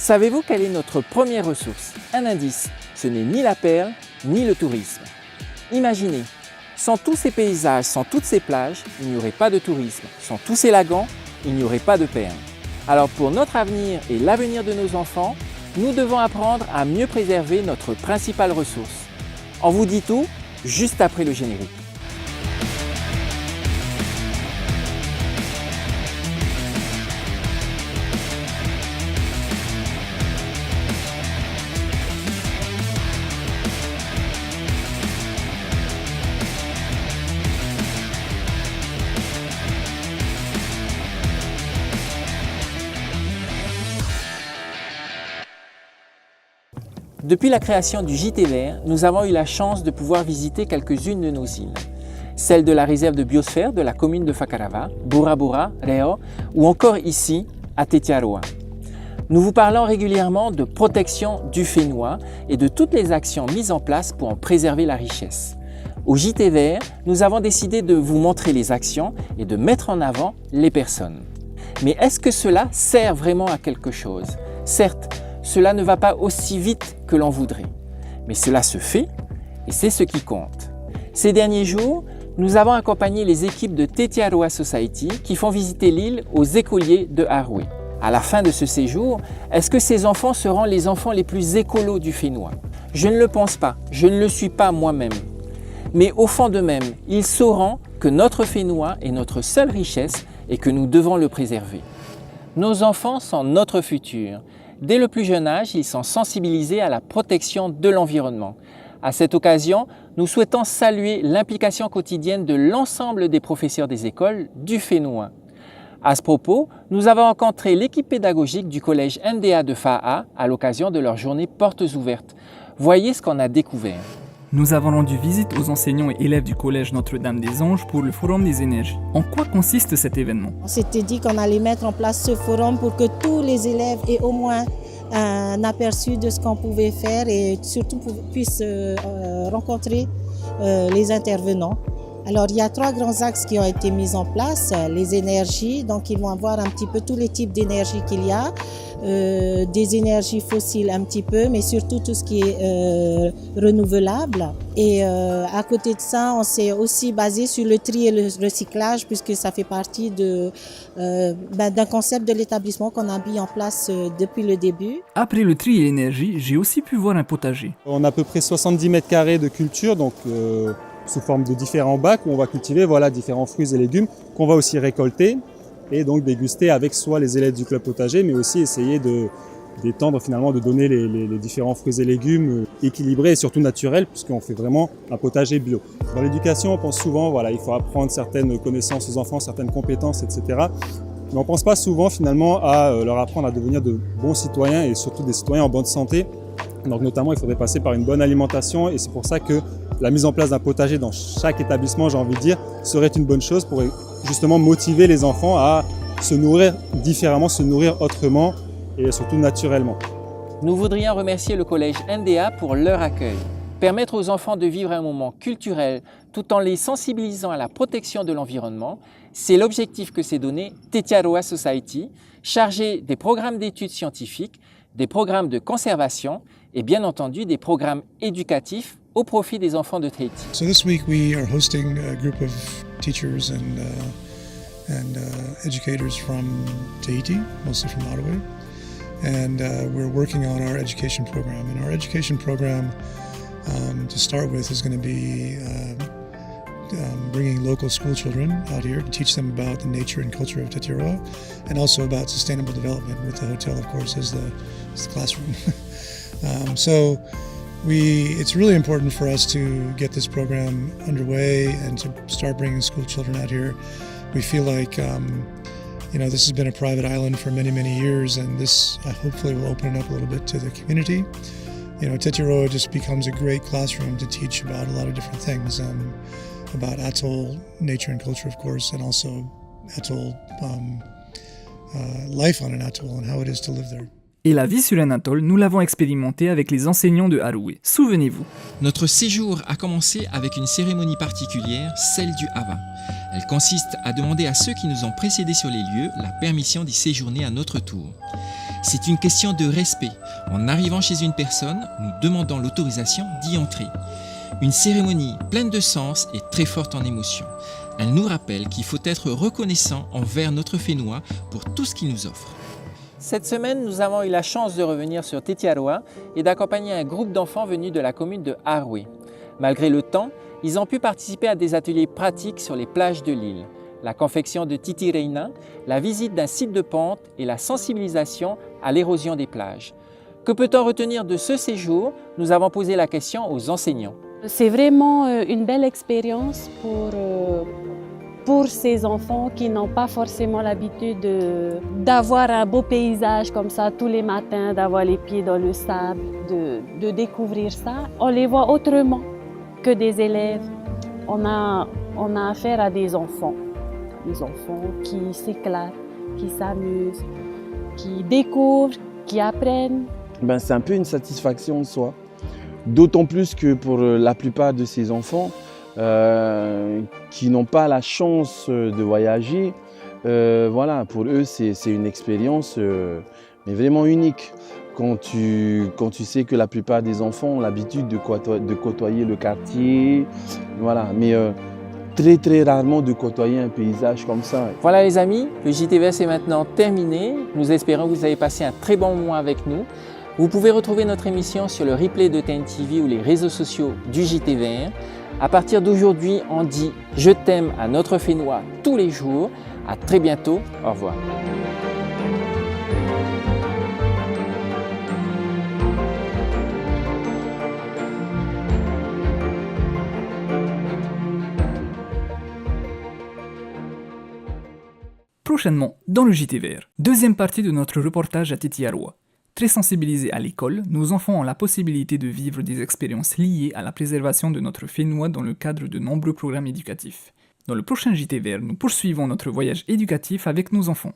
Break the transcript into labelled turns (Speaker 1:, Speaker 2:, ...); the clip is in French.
Speaker 1: Savez-vous quelle est notre première ressource? Un indice, ce n'est ni la perle, ni le tourisme. Imaginez, sans tous ces paysages, sans toutes ces plages, il n'y aurait pas de tourisme. Sans tous ces lagons, il n'y aurait pas de perles. Alors pour notre avenir et l'avenir de nos enfants, nous devons apprendre à mieux préserver notre principale ressource. On vous dit tout juste après le générique. Depuis la création du JT Vert, nous avons eu la chance de pouvoir visiter quelques-unes de nos îles. Celle de la réserve de biosphère de la commune de Fakarava, Burabura, Reo ou encore ici à Tetiaroa. Nous vous parlons régulièrement de protection du Fénois et de toutes les actions mises en place pour en préserver la richesse. Au JT Vert, nous avons décidé de vous montrer les actions et de mettre en avant les personnes. Mais est-ce que cela sert vraiment à quelque chose? Certes, cela ne va pas aussi vite que l'on voudrait, mais cela se fait et c'est ce qui compte. Ces derniers jours, nous avons accompagné les équipes de Tetiaroa Society qui font visiter l'île aux écoliers de Haroué. À la fin de ce séjour, est-ce que ces enfants seront les enfants les plus écolos du Fénois? Je ne le pense pas, je ne le suis pas moi-même. Mais au fond d'eux-mêmes, ils sauront que notre Fénois est notre seule richesse et que nous devons le préserver. Nos enfants sont notre futur. Dès le plus jeune âge, ils sont sensibilisés à la protection de l'environnement. À cette occasion, nous souhaitons saluer l'implication quotidienne de l'ensemble des professeurs des écoles du Fénois. À ce propos, nous avons rencontré l'équipe pédagogique du collège NDA de Fa'a à l'occasion de leur journée portes ouvertes. Voyez ce qu'on a découvert.
Speaker 2: Nous avons rendu visite aux enseignants et élèves du collège Notre-Dame-des-Anges pour le Forum des énergies. En quoi consiste cet événement?
Speaker 3: On s'était dit qu'on allait mettre en place ce forum pour que tous les élèves aient au moins un aperçu de ce qu'on pouvait faire et surtout puissent rencontrer les intervenants. Alors il y a 3 grands axes qui ont été mis en place. Les énergies, donc ils vont avoir un petit peu tous les types d'énergie qu'il y a. Des énergies fossiles un petit peu, mais surtout tout ce qui est renouvelable. Et à côté de ça, on s'est aussi basé sur le tri et le recyclage puisque ça fait partie d'un concept de l'établissement qu'on a mis en place depuis le début.
Speaker 2: Après le tri et l'énergie, j'ai aussi pu voir un potager.
Speaker 4: On a à peu près 70 mètres carrés de culture, donc sous forme de différents bacs où on va cultiver différents fruits et légumes qu'on va aussi récolter et donc déguster avec soit les élèves du club potager, mais aussi essayer d'étendre finalement, de donner les différents fruits et légumes équilibrés et surtout naturels, puisqu'on fait vraiment un potager bio. Dans l'éducation, on pense souvent, il faut apprendre certaines connaissances aux enfants, certaines compétences, etc. Mais on ne pense pas souvent finalement à leur apprendre à devenir de bons citoyens et surtout des citoyens en bonne santé. Donc notamment, il faudrait passer par une bonne alimentation et c'est pour ça que la mise en place d'un potager dans chaque établissement, j'ai envie de dire, serait une bonne chose pour justement motiver les enfants à se nourrir différemment, se nourrir autrement et surtout naturellement.
Speaker 1: Nous voudrions remercier le collège NDA pour leur accueil. Permettre aux enfants de vivre un moment culturel tout en les sensibilisant à la protection de l'environnement, c'est l'objectif que s'est donné Tetiaroa Society, chargé des programmes d'études scientifiques, des programmes de conservation et bien entendu des programmes éducatifs au profit des enfants de Tahiti.
Speaker 5: So this week we are hosting a group of teachers and educators from Tahiti, mostly from Ottawa, and we're working on our education program. And our education program, to start with, is going to be bringing local school children out here to teach them about the nature and culture of Tetiaroa, and also about sustainable development, with the hotel, of course, as the classroom. It's really important for us to get this program underway and to start bringing school children out here. We feel like this has been a private island for many, many years, and this hopefully will open it up a little bit to the community. Tetiaroa just becomes a great classroom to teach about a lot of different things, about atoll nature and culture, of course, and also atoll life on an atoll and how it is to live there.
Speaker 2: Et la vie sur un atoll, nous l'avons expérimenté avec les enseignants de Haroué. Souvenez-vous.
Speaker 6: Notre séjour a commencé avec une cérémonie particulière, celle du Hava. Elle consiste à demander à ceux qui nous ont précédés sur les lieux la permission d'y séjourner à notre tour. C'est une question de respect. En arrivant chez une personne, nous demandons l'autorisation d'y entrer. Une cérémonie pleine de sens et très forte en émotion. Elle nous rappelle qu'il faut être reconnaissant envers notre Fénois pour tout ce qu'il nous offre.
Speaker 1: Cette semaine, nous avons eu la chance de revenir sur Tetiaroa et d'accompagner un groupe d'enfants venus de la commune de Haroué. Malgré le temps, ils ont pu participer à des ateliers pratiques sur les plages de l'île, la confection de titireina, la visite d'un site de pente et la sensibilisation à l'érosion des plages. Que peut-on retenir de ce séjour? Nous avons posé la question aux enseignants.
Speaker 7: C'est vraiment une belle expérience pour ces enfants qui n'ont pas forcément l'habitude d'avoir un beau paysage comme ça tous les matins, d'avoir les pieds dans le sable, de découvrir ça. On les voit autrement que des élèves. On a affaire à des enfants qui s'éclatent, qui s'amusent, qui découvrent, qui apprennent.
Speaker 8: C'est un peu une satisfaction de soi. D'autant plus que pour la plupart de ces enfants qui n'ont pas la chance de voyager, pour eux c'est une expérience mais vraiment unique. Quand tu sais que la plupart des enfants ont l'habitude de côtoyer le quartier, mais très très rarement de côtoyer un paysage comme ça.
Speaker 1: Voilà les amis, le JTVR c'est maintenant terminé. Nous espérons que vous avez passé un très bon moment avec nous. Vous pouvez retrouver notre émission sur le replay de TNTV ou les réseaux sociaux du JTVR. À partir d'aujourd'hui, on dit « Je t'aime » à notre Fénois tous les jours. À très bientôt. Au revoir.
Speaker 2: Prochainement, dans le JTVR, deuxième partie de notre reportage à Tetiaroa. Très sensibilisés à l'école, nos enfants ont la possibilité de vivre des expériences liées à la préservation de notre Fénois dans le cadre de nombreux programmes éducatifs. Dans le prochain JTVR, nous poursuivons notre voyage éducatif avec nos enfants.